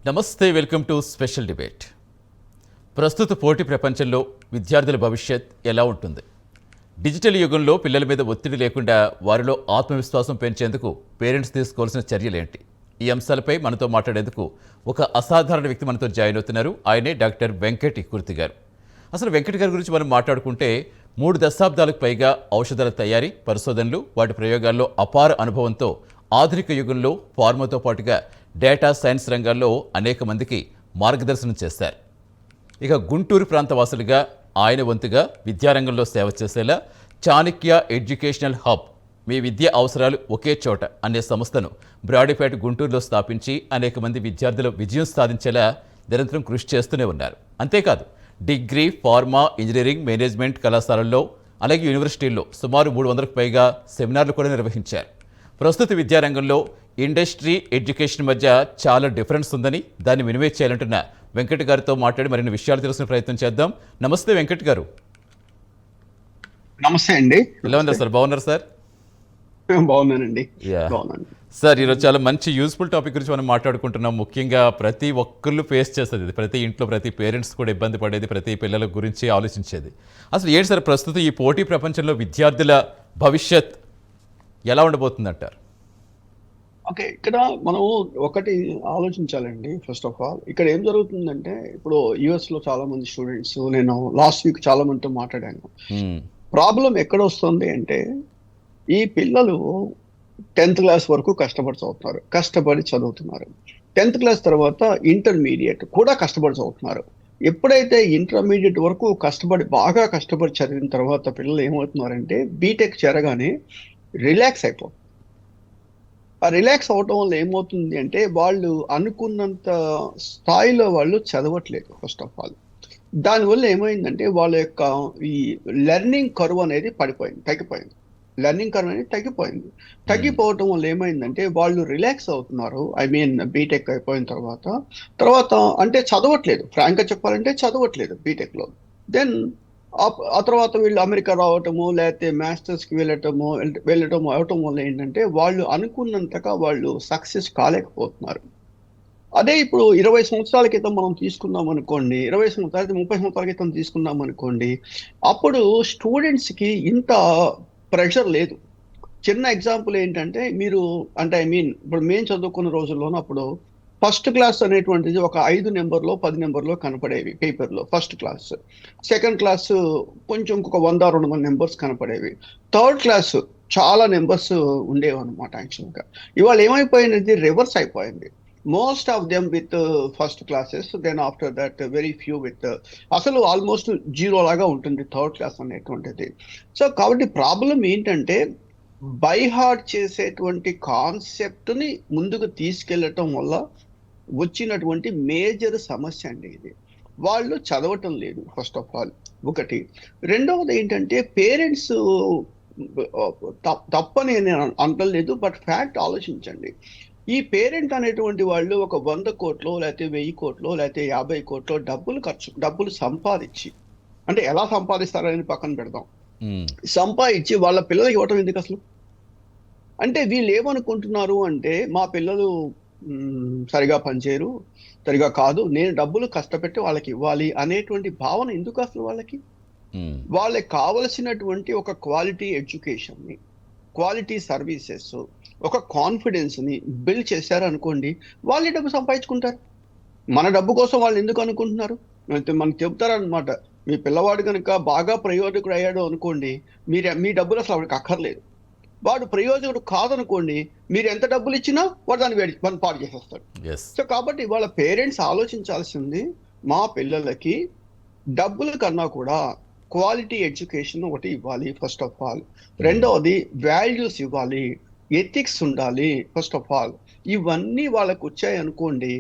నమస్తే, welcome to special debate. ప్రస్తుత పోటీ ప్రపంచంలో విద్యార్థుల భవిష్యత్ ఎలా ఉంటుంది? డిజిటల్ యుగంలో పిల్లల మీద ఒత్తిడి లేకుండా వారిలో ఆత్మవిశ్వాసం పెంచేందుకు పేరెంట్స్ తీసుకోవాల్సిన చర్యలేంటి? ఈ అంశాలపై మనతో మాట్లాడేందుకు ఒక అసాధారణ వ్యక్తి మనతో జాయిన్ అవుతున్నారు. ఆయనే డాక్టర్ వెంకట్ ఇకుర్తి గారు. అసలు వెంకట్ గారి గురించి మనం మాట్లాడుకుంటే 3 దశాబ్దాలకు పైగా ఔషధాల తయారీ, పరిశోధనలు, వాటి ప్రయోగాల్లో అపార అనుభవంతో ఆధునిక యుగంలో ఫార్మాతో పాటుగా డేటా సైన్స్ రంగాల్లో అనేక మందికి మార్గదర్శనం చేశారు. ఇక గుంటూరు ప్రాంత వాసులుగా ఆయన వంతుగా విద్యారంగంలో సేవ చేసేలా చాణక్య ఎడ్యుకేషనల్ హబ్, మీ విద్య అవసరాలు ఒకే చోట అనే సంస్థను బ్రాడీపేట గుంటూరులో స్థాపించి అనేక మంది విద్యార్థులు విజయం సాధించేలా నిరంతరం కృషి చేస్తూనే ఉన్నారు. అంతేకాదు డిగ్రీ, ఫార్మా, ఇంజనీరింగ్, మేనేజ్మెంట్ కళాశాలల్లో అలాగే యూనివర్సిటీల్లో సుమారు 300కు పైగా సెమినార్లు కూడా నిర్వహించారు. ప్రస్తుత విద్యారంగంలో ఇండస్ట్రీ, ఎడ్యుకేషన్ మధ్య చాలా డిఫరెన్స్ ఉందని, దాన్ని మినిమైజ్ చేయాలంటున్న వెంకట్ గారితో మాట్లాడి మరిన్ని విషయాలు తెలుసుకునే ప్రయత్నం చేద్దాం. నమస్తే వెంకట్ గారు. నమస్తే అండి. ఎలా ఉన్నారు సార్? బాగున్నారు సార్? బాగున్నానండి. సార్, ఈరోజు చాలా మంచి యూస్ఫుల్ టాపిక్ గురించి మనం మాట్లాడుకుంటున్నాం. ముఖ్యంగా ప్రతి ఒక్కళ్ళు ఫేస్ చేస్తుంది ఇది. ప్రతి ఇంట్లో ప్రతి పేరెంట్స్ కూడా ఇబ్బంది పడేది, ప్రతి పిల్లల గురించి ఆలోచించేది. అసలు ఏంటి సార్ ప్రస్తుతం ఈ పోటీ ప్రపంచంలో విద్యార్థుల భవిష్యత్ ఎలా ఉండబోతుందంటారు? ఓకే, ఇక్కడ మనం ఒకటి ఆలోచించాలండి. ఫస్ట్ ఆఫ్ ఆల్ ఇక్కడ ఏం జరుగుతుందంటే, ఇప్పుడు యుఎస్ లో చాలా మంది స్టూడెంట్స్, నేను లాస్ట్ వీక్ చాలా మందితో మాట్లాడాను. ప్రాబ్లం ఎక్కడ వస్తుంది అంటే, ఈ పిల్లలు 10th క్లాస్ వరకు కష్టపడి చదువుతున్నారు. 10th క్లాస్ తర్వాత ఇంటర్మీడియట్ కూడా కష్టపడి చదువుతున్నారు. ఎప్పుడైతే ఇంటర్మీడియట్ వరకు బాగా కష్టపడి చదివిన తర్వాత పిల్లలు ఏమవుతున్నారంటే, బీటెక్ చేరగానే రిలాక్స్ అయిపోతారు. ఆ రిలాక్స్ అవటం వల్ల ఏమవుతుంది అంటే, వాళ్ళు అనుకున్నంత స్థాయిలో వాళ్ళు చదవట్లేదు. ఫస్ట్ ఆఫ్ ఆల్ దానివల్ల ఏమైందంటే, వాళ్ళ యొక్క ఈ లెర్నింగ్ కర్వ్ అనేది తగ్గిపోయింది. తగ్గిపోవటం వల్ల ఏమైందంటే, వాళ్ళు రిలాక్స్ అవుతున్నారు. బీటెక్ అయిపోయిన తర్వాత అంటే చదవట్లేదు. ఫ్రాంక్గా చెప్పాలంటే చదవట్లేదు బీటెక్లో. దెన్ ఆ తర్వాత వీళ్ళు అమెరికా రావటము, లేకపోతే మాస్టర్స్కి వెళ్ళటము అవటం వల్ల ఏంటంటే, వాళ్ళు అనుకున్నంతగా వాళ్ళు సక్సెస్ కాలేకపోతున్నారు. అదే ఇప్పుడు 20 సంవత్సరాల క్రితం మనం తీసుకున్నాం అనుకోండి, 20 సంవత్సరాలు 30 సంవత్సరాల క్రితం తీసుకున్నాం అనుకోండి, అప్పుడు స్టూడెంట్స్కి ఇంత ప్రెషర్ లేదు. చిన్న ఎగ్జాంపుల్ ఏంటంటే, ఇప్పుడు మేము చదువుకున్న రోజుల్లోనూ అప్పుడు ఫస్ట్ క్లాస్ అనేటువంటిది ఒక 5 నెంబర్లో 10 నెంబర్లో కనపడేవి పేపర్లో. ఫస్ట్ క్లాస్, సెకండ్ క్లాస్ కొంచెం ఇంకొక 100-200 నెంబర్స్ కనపడేవి. థర్డ్ క్లాస్ చాలా నెంబర్స్ ఉండేవి అనమాట. యాక్చువల్గా ఇవాళ ఏమైపోయినది, రివర్స్ అయిపోయింది. Most of them with first classes, then after that very few with, అసలు ఆల్మోస్ట్ 0 లాగా ఉంటుంది థర్డ్ క్లాస్ అనేటువంటిది. సో కాబట్టి ప్రాబ్లం ఏంటంటే, బై హార్ట్ చేసేటువంటి కాన్సెప్ట్ని ముందుకు తీసుకెళ్లటం వల్ల వచ్చినటువంటి మేజర్ సమస్య అండి ఇది. వాళ్ళు చదవటం లేదు ఫస్ట్ ఆఫ్ ఆల్, ఒకటి. రెండవది ఏంటంటే, పేరెంట్స్ తప్పని నేను అంటలేదు, బట్ ఫ్యాక్ట్ ఆలోచించండి. ఈ పేరెంట్ అనేటువంటి వాళ్ళు ఒక 100 కోట్లో లేకపోతే 1000 కోట్లో లేకపోతే 50 కోట్లో డబ్బులు సంపాదించి, అంటే ఎలా సంపాదిస్తారని పక్కన పెడదాం, సంపాదించి వాళ్ళ పిల్లలకి ఇవ్వటం ఎందుకు అసలు? అంటే వీళ్ళు ఏమనుకుంటున్నారు అంటే, మా పిల్లలు సరిగా పనిచేయరు, సరిగా కాదు, నేను డబ్బులు కష్టపెట్టి వాళ్ళకి ఇవ్వాలి అనేటువంటి భావన ఎందుకు అసలు వాళ్ళకి? వాళ్ళకి కావలసినటువంటి ఒక క్వాలిటీ ఎడ్యుకేషన్ని, క్వాలిటీ సర్వీసెస్, ఒక కాన్ఫిడెన్స్ని బిల్డ్ చేశారనుకోండి, వాళ్ళే డబ్బు సంపాదించుకుంటారు. మన డబ్బు కోసం వాళ్ళు ఎందుకు అనుకుంటున్నారు? మనకు చెప్తారనమాట, మీ పిల్లవాడు కనుక బాగా ప్రయోజకుడు అయ్యాడు అనుకోండి, మీ డబ్బులు అసలు వాడికి అక్కర్లేదు. వాడు ప్రయోజకుడు కాదనుకోండి, మీరు ఎంత డబ్బులు ఇచ్చినా వాడు దాన్ని పాడు చేసేస్తాడు. సో కాబట్టి వాళ్ళ పేరెంట్స్ ఆలోచించాల్సింది, మా పిల్లలకి డబ్బుల కన్నా కూడా క్వాలిటీ ఎడ్యుకేషన్ ఒకటి ఇవ్వాలి ఫస్ట్ ఆఫ్ ఆల్. రెండవది వాల్యూస్ ఇవ్వాలి, ఎథిక్స్ ఉండాలి ఫస్ట్ ఆఫ్ ఆల్. ఇవన్నీ వాళ్ళకు వచ్చాయి అనుకోండి,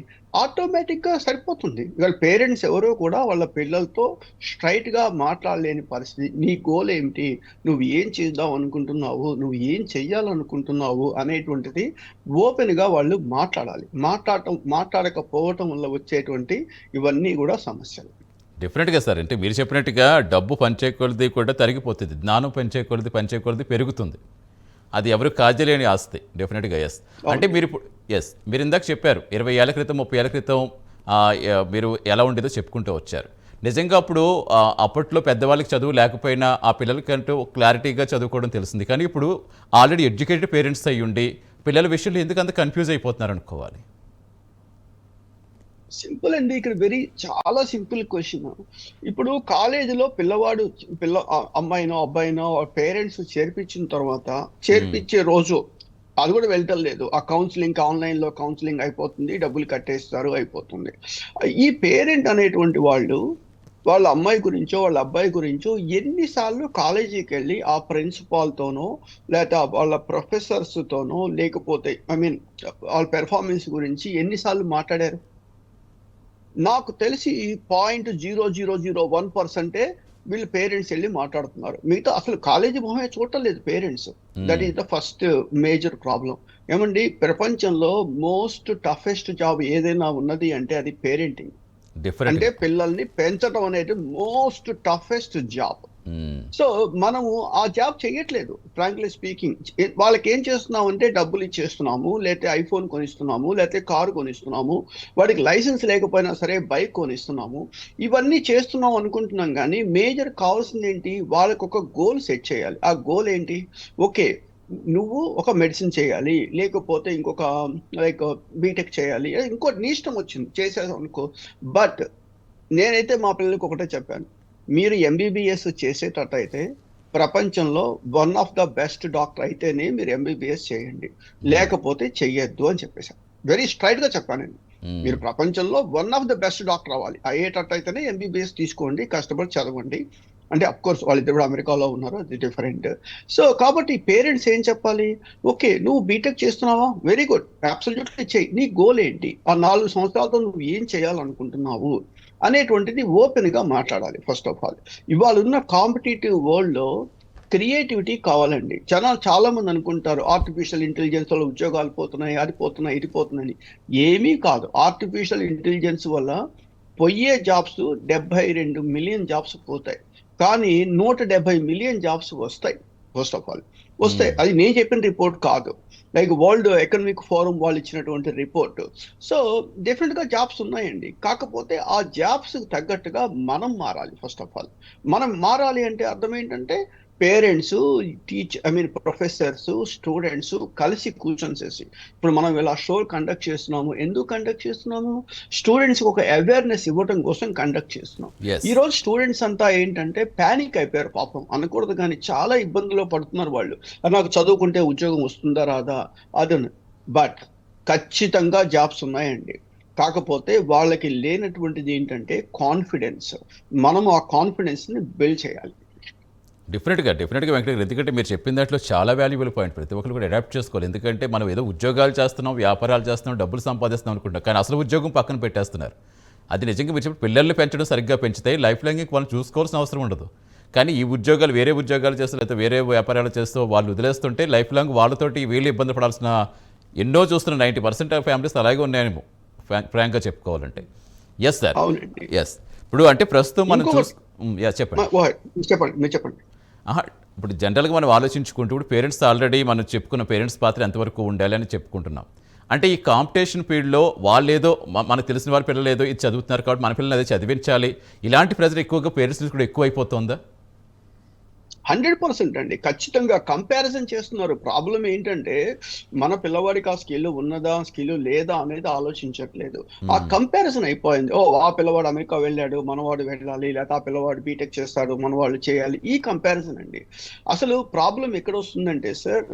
ఆటోమేటిక్గా సరిపోతుంది. ఇవాళ పేరెంట్స్ ఎవరో కూడా వాళ్ళ పిల్లలతో స్ట్రైట్గా మాట్లాడలేని పరిస్థితి. నీ గోల్ ఏమిటి, నువ్వు ఏం చేద్దాం అనుకుంటున్నావు, నువ్వు ఏం చెయ్యాలనుకుంటున్నావు అనేటువంటిది ఓపెన్గా వాళ్ళు మాట్లాడాలి. మాట్లాడకపోవటం వల్ల వచ్చేటువంటి ఇవన్నీ కూడా సమస్యలు. డెఫినెట్గా సార్, అంటే మీరు చెప్పినట్టుగా డబ్బు పనిచేయకూడదు కూడా తరిగిపోతుంది, జ్ఞానం పనిచేయకూడదు పెరుగుతుంది. అది ఎవరు కాజలేని ఆస్తి డెఫినెట్గా. ఎస్. అంటే మీరు ఇప్పుడు మీరు ఇందాక చెప్పారు 20 ఏళ్ల క్రితం 30 ఏళ్ల క్రితం మీరు ఎలా ఉండేదో చెప్పుకుంటూ వచ్చారు. నిజంగా అప్పుడు అప్పట్లో పెద్దవాళ్ళకి చదువు లేకపోయినా ఆ పిల్లలకంటూ క్లారిటీగా చదువుకోవడం తెలిసింది. కానీ ఇప్పుడు ఆల్రెడీ ఎడ్యుకేటెడ్ పేరెంట్స్ అయ్యి ఉండి పిల్లల విషయంలో ఎందుకు అంత కన్ఫ్యూజ్ అయిపోతున్నారు అనుకోవాలి? సింపుల్ అండి. ఇక్కడ చాలా సింపుల్ క్వశ్చన్. ఇప్పుడు కాలేజీలో అమ్మాయినో అబ్బాయినో పేరెంట్స్ చేర్పించిన తర్వాత చేర్పించే రోజు అది కూడా వెళ్ళటం లేదు. ఆ కౌన్సిలింగ్ ఆన్లైన్ లో కౌన్సిలింగ్ అయిపోతుంది, డబ్బులు కట్టేస్తారు, అయిపోతుంది. ఈ పేరెంట్ అనేటువంటి వాళ్ళు వాళ్ళ అమ్మాయి గురించో వాళ్ళ అబ్బాయి గురించో ఎన్నిసార్లు కాలేజీకి వెళ్ళి ఆ ప్రిన్సిపాల్ తోనో లేకపోతే వాళ్ళ ప్రొఫెసర్స్ తోనో లేకపోతే వాళ్ళ పెర్ఫార్మెన్స్ గురించి ఎన్నిసార్లు మాట్లాడారు? నాకు తెలిసి 0.0001% వీళ్ళు పేరెంట్స్ వెళ్ళి మాట్లాడుతున్నారు. మిగతా అసలు కాలేజీ మొహమే చూడలేదు parents. That is the first major problem. ఏమండి, ప్రపంచంలో మోస్ట్ టఫెస్ట్ జాబ్ ఏదైనా ఉన్నది అంటే అది పేరెంటింగ్. అంటే పిల్లల్ని పెంచడం అనేది మోస్ట్ టఫెస్ట్ జాబ్. సో మనము ఆ జాబ్ చేయట్లేదు. ఫ్రాంక్లీ స్పీకింగ్, వాళ్ళకి ఏం చేస్తున్నాము అంటే డబ్బులు ఇచ్చేస్తున్నాము, లేకపోతే ఐఫోన్ కొనిస్తున్నాము, లేకపోతే కారు కొనిస్తున్నాము, వాడికి లైసెన్స్ లేకపోయినా సరే బైక్ కొనిస్తున్నాము. ఇవన్నీ చేస్తున్నాం అనుకుంటున్నాం, కానీ మేజర్ కావాల్సింది ఏంటి? వాళ్ళకి ఒక గోల్ సెట్ చేయాలి. ఆ గోల్ ఏంటి? ఓకే, నువ్వు ఒక మెడిసిన్ చేయాలి, లేకపోతే ఇంకొక లైక్ బీటెక్ చేయాలి, ఇంకోటి నీ ఇష్టం వచ్చింది చేసేది అనుకో. బట్ నేనైతే మా పిల్లలకి ఒకటే చెప్పాను, మీరు ఎంబీబీఎస్ చేసేటట్టయితే ప్రపంచంలో one of the best doctor అయితేనే మీరు ఎంబీబీఎస్ చేయండి, లేకపోతే చెయ్యొద్దు అని చెప్పేశాను. వెరీ స్ట్రైట్ గా చెప్పాను నేను. మీరు ప్రపంచంలో one of the best doctor అవ్వాలి, అయ్యేటట్టయితేనే ఎంబీబీఎస్ తీసుకోండి, కష్టపడి చదవండి. అంటే అఫ్ కోర్స్ వాళ్ళిద్దరు కూడా అమెరికాలో ఉన్నారు, అది డిఫరెంట్. సో కాబట్టి పేరెంట్స్ ఏం చెప్పాలి? ఓకే, నువ్వు బీటెక్ చేస్తున్నావా, వెరీ గుడ్, అబ్సల్యూట్లీ చెయ్యి. నీ గోల్ ఏంటి? ఆ 4 సంవత్సరాలతో నువ్వు ఏం చేయాలనుకుంటున్నావు అనేటువంటిది ఓపెన్ గా మాట్లాడాలి. ఫస్ట్ ఆఫ్ ఆల్, ఇవాళ ఉన్న కాంపిటేటివ్ వరల్డ్ లో క్రియేటివిటీ కావాలండి. జనాలు చాలా మంది అనుకుంటారు ఆర్టిఫిషియల్ ఇంటెలిజెన్స్ వల్ల ఉద్యోగాలు పోతున్నాయి, అది పోతున్నాయి, ఇది పోతున్నాయి. ఏమీ కాదు. ఆర్టిఫిషియల్ ఇంటెలిజెన్స్ వల్ల పోయే జాబ్స్ 72 మిలియన్ జాబ్స్ పోతాయి, కానీ 170 మిలియన్ జాబ్స్ వస్తాయి. ఫస్ట్ ఆఫ్ ఆల్ వస్తాయి. అది నేను చెప్పిన రిపోర్ట్ కాదు, లైక్ వరల్డ్ ఎకనామిక్ ఫోరం వాళ్ళు ఇచ్చినటువంటి రిపోర్ట్. సో డెఫినెట్ గా జాబ్స్ ఉన్నాయండి. కాకపోతే ఆ జాబ్స్ తగ్గట్టుగా మనం మారాలి. ఫస్ట్ ఆఫ్ ఆల్ మనం మారాలి అంటే అర్థం ఏంటంటే పేరెంట్స్, ప్రొఫెసర్స్, స్టూడెంట్స్ కలిసి కూర్చొని చేసి, ఇప్పుడు మనం ఇలా షో కండక్ట్ చేస్తున్నాము. ఎందుకు కండక్ట్ చేస్తున్నాము? స్టూడెంట్స్ ఒక అవేర్నెస్ ఇవ్వడం కోసం కండక్ట్ చేస్తున్నాం. ఈ రోజు స్టూడెంట్స్ అంతా ఏంటంటే పానిక్ అయిపోయారు. పాపం అనకూడదు కానీ చాలా ఇబ్బందుల్లో పడుతున్నారు వాళ్ళు. నాకు చదువుకుంటే ఉద్యోగం వస్తుందా రాదా అది. బట్ ఖచ్చితంగా జాబ్స్ ఉన్నాయండి. కాకపోతే వాళ్ళకి లేనటువంటిది ఏంటంటే కాన్ఫిడెన్స్. మనం ఆ కాన్ఫిడెన్స్ ని బిల్డ్ చేయాలి. డెఫినెట్గా వెంకటగిరి, ఎందుకంటే మీరు చెప్పిన దాంట్లో చాలా వాల్యుబుల్ పాయింట్. ప్రతి ఒక్కరు కూడా అడాప్ట్ చేసుకోవాలి. ఎందుకంటే మనం ఏదో ఉద్యోగాలు చేస్తున్నాం, వ్యాపారాలు చేస్తున్నాం, డబ్బులు సంపాదిస్తున్నాం అనుకుంటాం, కానీ అసలు ఉద్యోగం పక్కన పెట్టేస్తున్నారు. అది నిజంగా మీరు చెప్పి పిల్లల్ని పెంచడం సరిగ్గా పెంచితే లైఫ్ లాంగ్ వాళ్ళు చూసుకోవాల్సిన అవసరం ఉండదు. కానీ ఈ ఉద్యోగాలు వేరే ఉద్యోగాలు చేస్తూ లేకపోతే వేరే వ్యాపారాలు చేస్తూ వాళ్ళు వదిలేస్తుంటే లైఫ్ లాంగ్ వాళ్ళతోటి వీళ్ళు ఇబ్బంది పడాల్సిన ఎన్నో చూస్తున్న 90% ఆఫ్ ఫ్యామిలీస్ అలాగే ఉన్నాయేమో ఫ్రాంక్గా చెప్పుకోవాలంటే. Yes sir. ఎస్. ఇప్పుడు అంటే ప్రస్తుతం మనం చెప్పండి. ఇప్పుడు జనరల్గా మనం ఆలోచించుకుంటూ ఇప్పుడు పేరెంట్స్ ఆల్రెడీ మనం చెప్పుకున్న పేరెంట్స్ పాత్ర ఎంతవరకు ఉండాలి అని చెప్పుకుంటున్నాం. అంటే ఈ కాంపిటీషన్ ఫీల్డ్లో వాళ్ళేదో మనకు తెలిసిన వాళ్ళ పిల్లలు ఏదో ఇది చదువుతున్నారు కాబట్టి మన పిల్లలు అదే చదివించాలి, ఇలాంటి ప్రెజర్ ఎక్కువగా పేరెంట్స్ కూడా ఎక్కువ అయిపోతుందా? 100% అండి. ఖచ్చితంగా కంపారిజన్ చేస్తున్నారు. ప్రాబ్లం ఏంటంటే మన పిల్లవాడికి ఆ స్కిల్ ఉన్నదా, స్కిల్ లేదా అనేది ఆలోచించట్లేదు. ఆ కంపారిజన్ అయిపోయింది. ఆ పిల్లవాడు అమెరికా వెళ్ళాడు, మనవాడు వెళ్ళాలి, లేకపోతే ఆ పిల్లవాడు బీటెక్ చేస్తాడు, మనవాళ్ళు చేయాలి. ఈ కంపారిజన్ అండి. అసలు ప్రాబ్లం ఎక్కడ వస్తుందంటే సార్,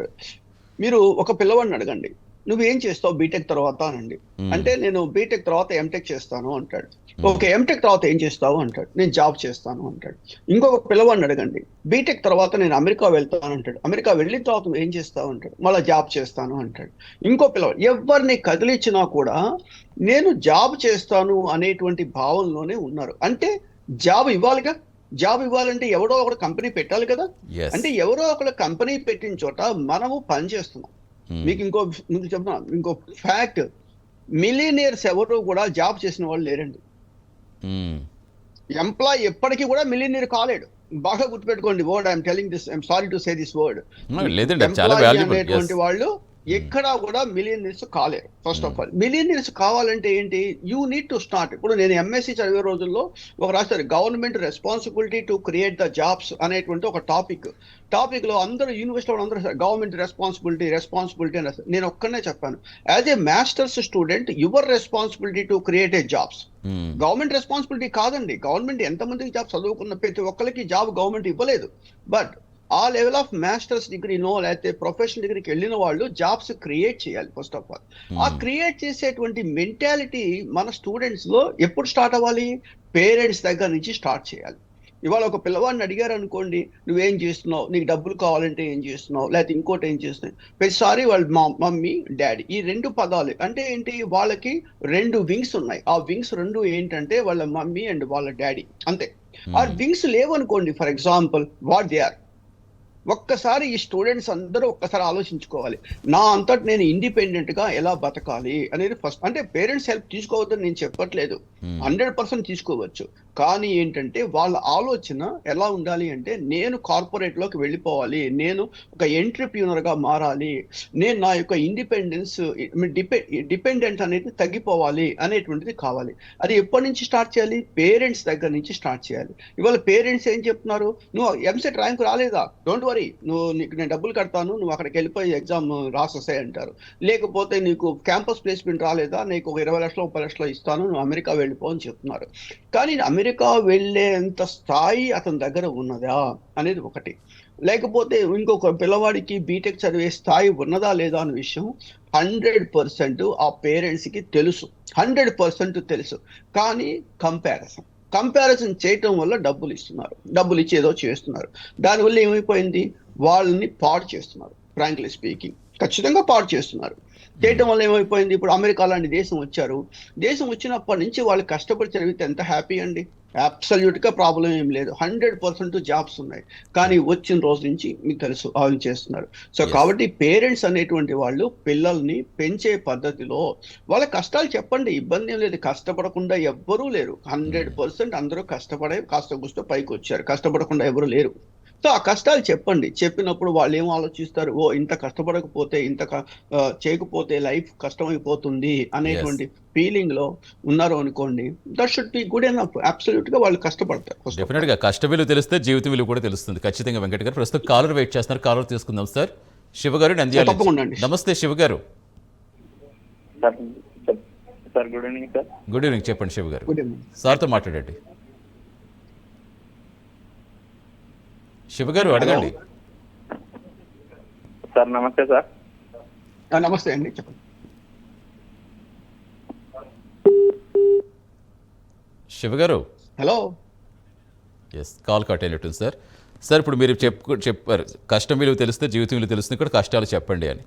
మీరు ఒక పిల్లవాడిని అడగండి, నువ్వేం చేస్తావు బీటెక్ తర్వాత అనండి. అంటే నేను బీటెక్ తర్వాత ఎంటెక్ చేస్తాను అంటాడు. ఓకే, ఎంటెక్ తర్వాత ఏం చేస్తావు అంటాడు. నేను జాబ్ చేస్తాను అంటాడు. ఇంకొక పిల్లవాడిని అడగండి, బీటెక్ తర్వాత నేను అమెరికా వెళ్తాను అంటాడు. అమెరికా వెళ్ళిన తర్వాత ఏం చేస్తావు అంటాడు. మళ్ళీ జాబ్ చేస్తాను అంటాడు. ఇంకో పిల్లవాడు, ఎవరిని కదిలించినా కూడా నేను జాబ్ చేస్తాను అనేటువంటి భావనలోనే ఉన్నారు. అంటే జాబ్ ఇవ్వాలిగా. జాబ్ ఇవ్వాలంటే ఎవరో ఒకటి కంపెనీ పెట్టాలి కదా. అంటే ఎవరో ఒకటి కంపెనీ పెట్టిన చోట మనము పని చేస్తున్నాం. మీకు చెప్తున్నా ఇంకో ఫ్యాక్ట్, మిలియనియర్స్ ఎవరు కూడా జాబ్ చేసిన వాళ్ళు లేరండి. ఎంప్లాయ్ ఎప్పటికీ కూడా మిలియనియర్ కాలేడు. బాగా గుర్తుపెట్టుకోండి word I'm telling this, I'm sorry to say this word. లేదండి అది చాలా ఎంప్లాయీ వాల్యుబుల్. అనేటువంటి వాళ్ళు ఎక్కడా కూడా మిలియనీర్స్ కాలేరు. ఫస్ట్ ఆఫ్ ఆల్ మిలియనీర్స్ కావాలంటే ఏంటి, యూ నీడ్ టు స్టార్ట్. ఇప్పుడు నేను ఎంఎస్సి చదివే రోజుల్లో ఒక రాస్తారు government responsibility to create the jobs అనేటువంటి ఒక టాపిక్ లో అందరూ యూనివర్సిటీలో అందరూ గవర్నమెంట్ రెస్పాన్సిబిలిటీ అని రాస్తారు. నేను ఒక్కనే చెప్పాను, as a masters student your responsibility to create a jobs. Government responsibility కాదండి. గవర్నమెంట్ ఎంతమందికి జాబ్ చదువుకున్న ప్రతి ఒక్కరికి జాబ్ గవర్నమెంట్ ఇవ్వలేదు. బట్ ఆ లెవెల్ ఆఫ్ మాస్టర్స్ డిగ్రీనో లేకపోతే ప్రొఫెషనల్ డిగ్రీకి వెళ్ళిన వాళ్ళు జాబ్స్ క్రియేట్ చేయాలి. ఫస్ట్ ఆఫ్ ఆల్ ఆ క్రియేట్ చేసేటువంటి మెంటాలిటీ మన స్టూడెంట్స్ లో ఎప్పుడు స్టార్ట్ అవ్వాలి, పేరెంట్స్ దగ్గర నుంచి స్టార్ట్ చేయాలి. ఇవాళ ఒక పిల్లవాడిని అడిగారు అనుకోండి, నువ్వేం చేస్తున్నావు, నీకు డబ్బులు కావాలంటే ఏం చేస్తున్నావు, లేకపోతే ఇంకోటి ఏం చేస్తున్నావు, ప్రతిసారి వాళ్ళు మమ్మీ డాడీ ఈ రెండు పదాలు అంటే ఏంటి, వాళ్ళకి రెండు వింగ్స్ ఉన్నాయి. ఆ వింగ్స్ రెండు ఏంటంటే వాళ్ళ మమ్మీ అండ్ వాళ్ళ డాడీ, అంతే. ఆ వింగ్స్ లేవనుకోండి, for example what they are. ఒక్కసారి ఈ స్టూడెంట్స్ అందరూ ఒక్కసారి ఆలోచించుకోవాలి, నా అంతటి నేను ఇండిపెండెంట్ గా ఎలా బతకాలి అనేది ఫస్ట్. అంటే పేరెంట్స్ హెల్ప్ తీసుకోవద్దని నేను చెప్పట్లేదు, 100% తీసుకోవచ్చు. కానీ ఏంటంటే వాళ్ళ ఆలోచన ఎలా ఉండాలి అంటే, నేను కార్పొరేట్ లోకి వెళ్ళిపోవాలి, నేను ఒక ఎంట్రప్రీనర్ గా మారాలి, నేను నా యొక్క ఇండిపెండెన్స్ డిపెండెంట్ అనేది తగ్గిపోవాలి అనేటువంటిది కావాలి. అది ఎప్పటి నుంచి స్టార్ట్ చేయాలి, పేరెంట్స్ దగ్గర నుంచి స్టార్ట్ చేయాలి. ఇవాళ పేరెంట్స్ ఏం చెప్తున్నారు, నువ్వు ఎంసెట్ ర్యాంక్ రాలేదా, డోంట్ వరీ, నీకు నేను డబ్బులు కడతాను, నువ్వు అక్కడికి వెళ్ళిపోయి ఎగ్జామ్ రాసేసాయి అంటారు. లేకపోతే నీకు క్యాంపస్ ప్లేస్మెంట్ రాలేదా, నీకు ఒక 20 లక్షలు 30 లక్షలు ఇస్తాను, నువ్వు అమెరికా వెళ్ళిపో అని చెప్తున్నారు. కానీ అమెరికా వెళ్ళేంత స్థాయి అతని దగ్గర ఉన్నదా అనేది ఒకటి. లేకపోతే ఇంకొక పిల్లవాడికి బీటెక్ చదివే స్థాయి ఉన్నదా లేదా అనే విషయం 100% ఆ పేరెంట్స్ కి తెలుసు, 100% తెలుసు. కానీ కంపారిజన్ చేయటం వల్ల డబ్బులు ఇస్తున్నారు, డబ్బులు ఇచ్చి ఏదో చేస్తున్నారు. దానివల్ల ఏమైపోయింది, వాళ్ళని పాడు చేస్తున్నారు. ఫ్రాంక్లీ స్పీకింగ్ ఖచ్చితంగా పాడు చేస్తున్నారు. చేయటం వల్ల ఏమైపోయింది, ఇప్పుడు అమెరికా లాంటి దేశం వచ్చారు, దేశం వచ్చినప్పటి నుంచి వాళ్ళు కష్టపడి చదివితే ఎంత హ్యాపీ అండి, అబ్సల్యూట్ గా ప్రాబ్లం ఏం లేదు, 100% జాబ్స్ ఉన్నాయి. కానీ వచ్చిన రోజు నుంచి మీకు తెలుసు వాళ్ళు చేస్తున్నారు. సో కాబట్టి పేరెంట్స్ అనేటువంటి వాళ్ళు పిల్లల్ని పెంచే పద్ధతిలో వాళ్ళ కష్టాలు చెప్పండి, ఇబ్బంది ఏం లేదు, కష్టపడకుండా ఎవ్వరూ లేరు. 100% అందరూ కష్టపడే కాస్త గుస్తో పైకి వచ్చారు, కష్టపడకుండా ఎవరు లేరు. సో ఆ కష్టాలు చెప్పండి, చెప్పినప్పుడు వాళ్ళు ఏం ఆలోచిస్తారు, ఓ ఇంత కష్టపడకపోతే ఇంత చేయకపోతే లైఫ్ కష్టమైపోతుంది అనేటువంటి ఫీలింగ్ లో ఉన్నారు అనుకోండి, that should be good enough. Absolute గా వాళ్ళు కష్టపడతారు. డెఫినెట్ గా కష్ట విలువ తెలిస్తే జీవిత విలువ కూడా తెలుస్తుంది. ఖచ్చితంగా వెంకట్ గారు ప్రస్తుతం కాలర్ వెయిట్ చేస్తున్నారు, కాలర్ తీసుకుందాం. సార్ శివ గారు నంద్యాల. తప్పకుండా అండి. నమస్తే శివ గారు. Sir good evening sir. Good evening, చెప్పండి శివ గారు. గుడ్ ఈవినింగ్ సార్తో మాట్లాడండి. శివ గారు అడగండి. సార్ నమస్తే సార్. నమస్తే అండి, చెప్పండి. శివ గారు హలో. ఎస్, కాల్ కట్ అయినట్టుంది సార్. సార్ ఇప్పుడు మీరు చెప్పారు కష్టం విలువ తెలిస్తే జీవితం విలువ తెలుస్తుంది, కూడా కష్టాలు చెప్పండి అని.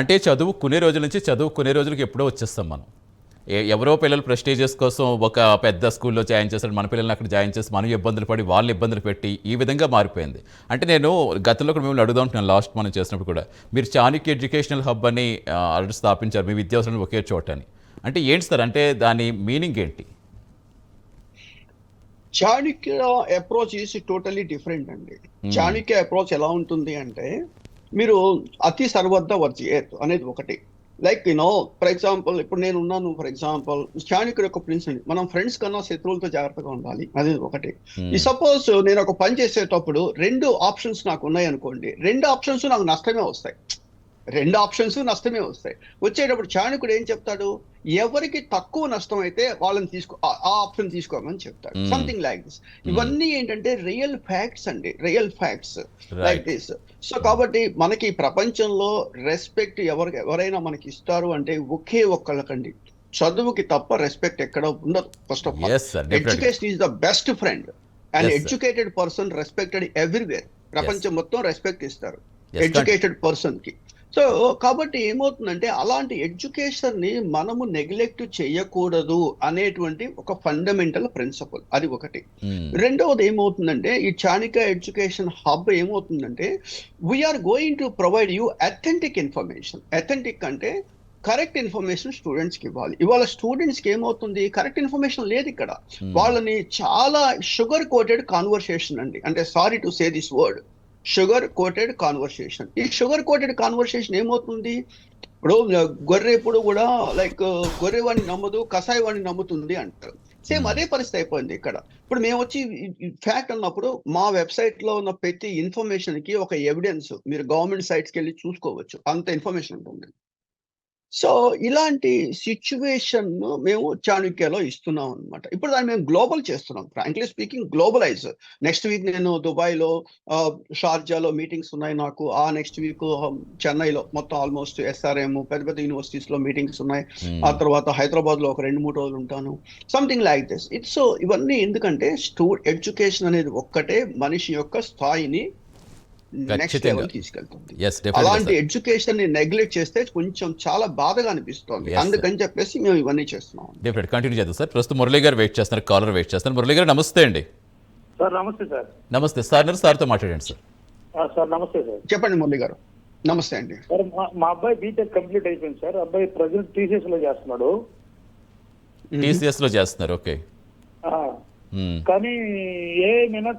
అంటే చదువుకునే రోజుల నుంచి చదువుకునే రోజులకి ఎప్పుడో వచ్చేస్తాం మనం. ఎవరో పిల్లలు ప్రెస్టీజియస్ కోసం ఒక పెద్ద స్కూల్లో జాయిన్ చేస్తాడు, మన పిల్లల్ని అక్కడ జాయిన్ చేసి మనం ఇబ్బందులు పడి వాళ్ళని ఇబ్బందులు పెట్టి ఈ విధంగా మారిపోయింది. అంటే నేను గతంలో కూడా మిమ్మల్ని అడుగుదాంటున్నాను, లాస్ట్ మనం చేసినప్పుడు కూడా మీరు చాణక్య ఎడ్యుకేషనల్ హబ్ అని స్థాపించారు, మీ విద్యావసరాలు ఒకే చోట అని. అంటే ఏంటి సార్, అంటే దాని మీనింగ్ ఏంటి? Chanakya approach is totally different అండి. చాణక్య అప్రోచ్ ఎలా ఉంటుంది అంటే, మీరు అతి సర్వద్ద వర్జయేత్ అనేది ఒకటి. లైక్ ఫర్ ఎగ్జాంపుల్ ఇప్పుడు నేను ఉన్నాను, ఫర్ ఎగ్జాంపుల్ చాణక్యుడు యొక్క ప్రిన్సిపల్, మనం ఫ్రెండ్స్ కన్నా శత్రువులతో జాగ్రత్తగా ఉండాలి, అది ఒకటి. ఈ సపోజ్ నేను ఒక పని చేసేటప్పుడు 2 ఆప్షన్స్ నాకు ఉన్నాయి అనుకోండి, 2 ఆప్షన్స్ నాకు నష్టమే వస్తాయి, 2 ఆప్షన్స్ నష్టమే వస్తాయి. వచ్చేటప్పుడు చాణక్యుడు ఏం చెప్తాడు, ఎవరికి తక్కువ నష్టం అయితే వాళ్ళని ఆ ఆప్షన్ తీసుకోమని చెప్తాడు, సంథింగ్ లైక్ దిస్. ఇవన్నీ ఏంటంటే రియల్ ఫ్యాక్ట్స్ అండి, real facts like this. So కాబట్టి మనకి ప్రపంచంలో రెస్పెక్ట్ ఎవరైనా మనకి ఇస్తారు అంటే ఒకే ఒక్కళ్ళకండి, చదువుకి తప్ప రెస్పెక్ట్ ఎక్కడ ఉండదు. First of all education is the best friend, and educated person respected everywhere. ప్రపంచం మొత్తం రెస్పెక్ట్ ఇస్తారు ఎడ్యుకేటెడ్ పర్సన్ కి. సో కాబట్టి ఏమవుతుందంటే, అలాంటి ఎడ్యుకేషన్ ని మనము నెగ్లెక్ట్ చేయకూడదు అనేటువంటి ఒక ఫండమెంటల్ ప్రిన్సిపల్, అది ఒకటి. రెండవది ఏమవుతుందంటే, ఈ చాణక్య ఎడ్యుకేషన్ హబ్ ఏమవుతుందంటే, we are going to provide you authentic information. Authentic అంటే కరెక్ట్ ఇన్ఫర్మేషన్ స్టూడెంట్స్కి ఇవ్వాలి. ఇవాళ స్టూడెంట్స్కి ఏమవుతుంది, కరెక్ట్ ఇన్ఫర్మేషన్ లేదు ఇక్కడ. వాళ్ళని చాలా షుగర్ కోటెడ్ కాన్వర్సేషన్ అండి, అంటే sorry to say this word, sugar coated conversation. ఈ షుగర్ కోటెడ్ కాన్వర్సేషన్ ఏమవుతుంది, ఇప్పుడు గొర్రె ఎప్పుడు కూడా లైక్ గొర్రె వాడిని నమ్మదు, కషాయ వాడిని నమ్ముతుంది అంటారు. సేమ్ అదే పరిస్థితి అయిపోయింది ఇక్కడ. ఇప్పుడు మేము వచ్చి ఫ్యాక్ట్ అన్నప్పుడు మా వెబ్సైట్ లో ఉన్న ప్రతి ఇన్ఫర్మేషన్ కి ఒక ఎవిడెన్స్ మీరు గవర్నమెంట్ సైట్స్కి వెళ్ళి చూసుకోవచ్చు, అంత ఇన్ఫర్మేషన్ ఉంటుంది. సో ఇలాంటి సిచ్యువేషన్ మేము చాణక్యలో ఇస్తున్నాం అనమాట. ఇప్పుడు దాన్ని మేము గ్లోబల్ చేస్తున్నాం, frankly speaking globalise. Next week నేను దుబాయ్లో, షార్జాలో మీటింగ్స్ ఉన్నాయి నాకు. ఆ నెక్స్ట్ వీక్ చెన్నైలో మొత్తం ఆల్మోస్ట్ SRM పెద్ద పెద్ద యూనివర్సిటీస్లో మీటింగ్స్ ఉన్నాయి. ఆ తర్వాత హైదరాబాద్లో ఒక 2-3 రోజులు ఉంటాను, సంథింగ్ లైక్ దిస్. ఇట్స్ ఇవన్నీ ఎందుకంటే ఎడ్యుకేషన్ అనేది ఒక్కటే మనిషి యొక్క స్థాయిని నెక్స్ట్ లెవెల్ తీసుకెళ్తుంది. అలాంటి ఎడ్యుకేషన్ ని నెగ్లెక్ట్ చేస్తే కొంచెం చాలా బాధగా అనిపిస్తుంది. అందుకని చెప్పేసి మేము ఇవన్నీ చేస్తున్నాం. డెఫినెట్ కంటిన్యూ చేద్దాం సార్. ప్రస్తుతం మురళి గారు వెయిట్ చేస్తున్నారు, కాలర్ వెయిట్ చేస్తున్నారు. మురళి గారు నమస్తే అండి. సార్ నమస్తే సార్. నమస్తే సార్, సార్తో మాట్లాడండి సార్. సార్ నమస్తే సార్. చెప్పండి మురళి గారు. నమస్తే అండి. సార్ మా అబ్బాయి బీటెక్ కంప్లీట్ అయిపోయింది సార్. అబ్బాయి ప్రజెంట్ టీసీఎస్ లో చేస్తున్నాడు. TCS లో చేస్తున్నారు, ఓకే. కానీ ఏమైనా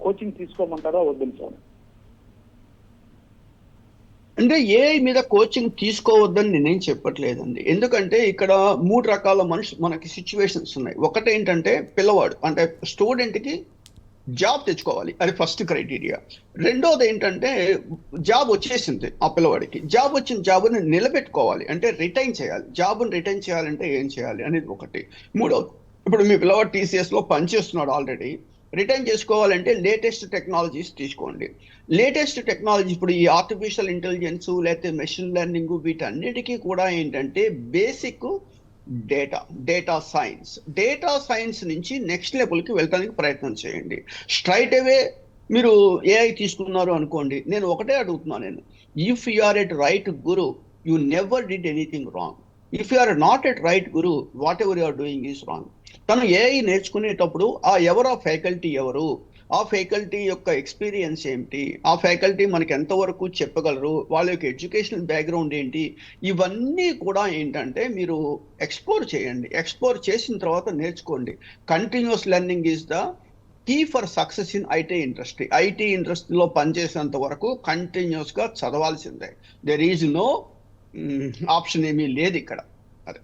కోచింగ్ తీసుకోమంటారా వద్దు సార్? అంటే ఏఐ మీద కోచింగ్ తీసుకోవద్దని నేనేం చెప్పట్లేదండి. ఎందుకంటే ఇక్కడ 3 రకాల మనకి సిచ్యువేషన్స్ ఉన్నాయి. ఒకటి ఏంటంటే పిల్లవాడు అంటే స్టూడెంట్కి జాబ్ తెచ్చుకోవాలి, అది ఫస్ట్ క్రైటీరియా. రెండోది ఏంటంటే జాబ్ వచ్చేసింది ఆ పిల్లవాడికి, జాబ్ వచ్చిన జాబ్ని నిలబెట్టుకోవాలి అంటే రిటైన్ చేయాలి. జాబ్ని రిటైన్ చేయాలంటే ఏం చేయాలి అనేది ఒకటి. మూడోది, ఇప్పుడు మీ పిల్లవాడు TCS లో పనిచేస్తున్నాడు ఆల్రెడీ, రిటైన్ చేసుకోవాలంటే లేటెస్ట్ టెక్నాలజీస్ తీసుకోండి. లేటెస్ట్ టెక్నాలజీ ఇప్పుడు ఈ ఆర్టిఫిషియల్ ఇంటెలిజెన్స్ లేకపోతే మెషిన్ లెర్నింగ్ వీటన్నిటికీ కూడా ఏంటంటే బేసిక్ డేటా సైన్స్ నుంచి నెక్స్ట్ లెవెల్కి వెళ్ళడానికి ప్రయత్నం చేయండి. స్ట్రైట్ అవే మీరు AI తీసుకున్నారు అనుకోండి, నేను ఒకటే అడుగుతున్నాను, if you are at right guru you never did anything wrong. If you are not at right guru, whatever you are doing is wrong. తను AI నేర్చుకునేటప్పుడు ఎవరు ఆ ఫ్యాకల్టీ, ఎవరు ఆ ఫ్యాకల్టీ యొక్క ఎక్స్పీరియన్స్ ఏంటి, ఆ ఫ్యాకల్టీ మనకి ఎంతవరకు చెప్పగలరు, వాళ్ళ యొక్క ఎడ్యుకేషనల్ బ్యాక్గ్రౌండ్ ఏంటి, ఇవన్నీ కూడా ఏంటంటే మీరు ఎక్స్ప్లోర్ చేయండి. ఎక్స్ప్లోర్ చేసిన తర్వాత నేర్చుకోండి. Continuous learning is the key for success in IT ఇండస్ట్రీలో పనిచేసేంత వరకు కంటిన్యూస్గా చదవాల్సిందే. దెర్ ఈజ్ నో ఆప్షన్ ఏమీ లేదు ఇక్కడ. అదే